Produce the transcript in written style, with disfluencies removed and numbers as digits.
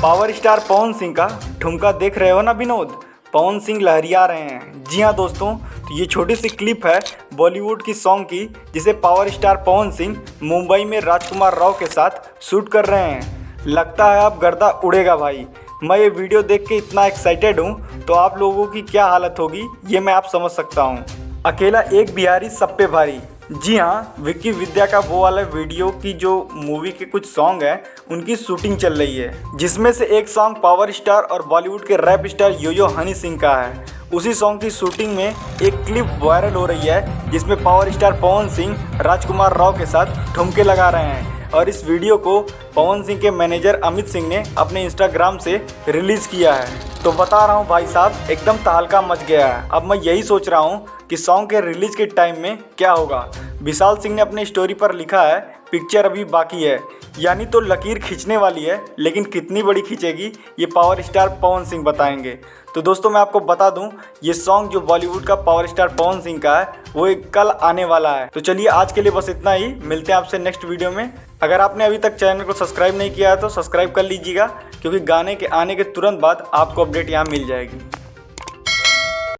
Power star Pawan Singh का ठुमका देख रहे हो ना विनोद। पवन सिंह लहरिया रहे हैं। जी हाँ दोस्तों, तो ये छोटी सी क्लिप है बॉलीवुड की सॉन्ग की, जिसे पावर स्टार पवन सिंह मुंबई में राजकुमार राव के साथ शूट कर रहे हैं। लगता है अब गर्दा उड़ेगा भाई। मैं ये वीडियो देख के इतना एक्साइटेड हूँ, तो आप लोगों की क्या हालत होगी ये मैं आप समझ सकता हूँ। अकेला एक बिहारी सब पे भारी। जी हाँ, विक्की विद्या का वो वाला वीडियो की जो मूवी के कुछ सॉन्ग हैं उनकी शूटिंग चल रही है, जिसमें से एक सॉन्ग पावर स्टार और बॉलीवुड के रैप स्टार योयो हनी सिंह का है। उसी सॉन्ग की शूटिंग में एक क्लिप वायरल हो रही है, जिसमें पावर स्टार पवन सिंह राजकुमार राव के साथ ठुमके लगा रहे हैं। और इस वीडियो को पवन सिंह के मैनेजर अमित सिंह ने अपने इंस्टाग्राम से रिलीज़ किया है। तो बता रहा हूँ भाई साहब, एकदम तहलका मच गया है। अब मैं यही सोच रहा हूँ कि सॉन्ग के रिलीज के टाइम में क्या होगा। विशाल सिंह ने अपने स्टोरी पर लिखा है, पिक्चर अभी बाकी है, यानी तो लकीर खींचने वाली है, लेकिन कितनी बड़ी खींचेगी ये पावर स्टार पवन सिंह बताएंगे। तो दोस्तों मैं आपको बता दूं, ये सॉन्ग जो बॉलीवुड का पावर स्टार पवन सिंह का है वो एक कल आने वाला है। तो चलिए आज के लिए बस इतना ही, मिलते हैं आपसे नेक्स्ट वीडियो में। अगर आपने अभी तक चैनल को सब्सक्राइब नहीं किया है तो सब्सक्राइब कर लीजिएगा, क्योंकि गाने के आने के तुरंत बाद आपको अपडेट यहाँ मिल जाएगी।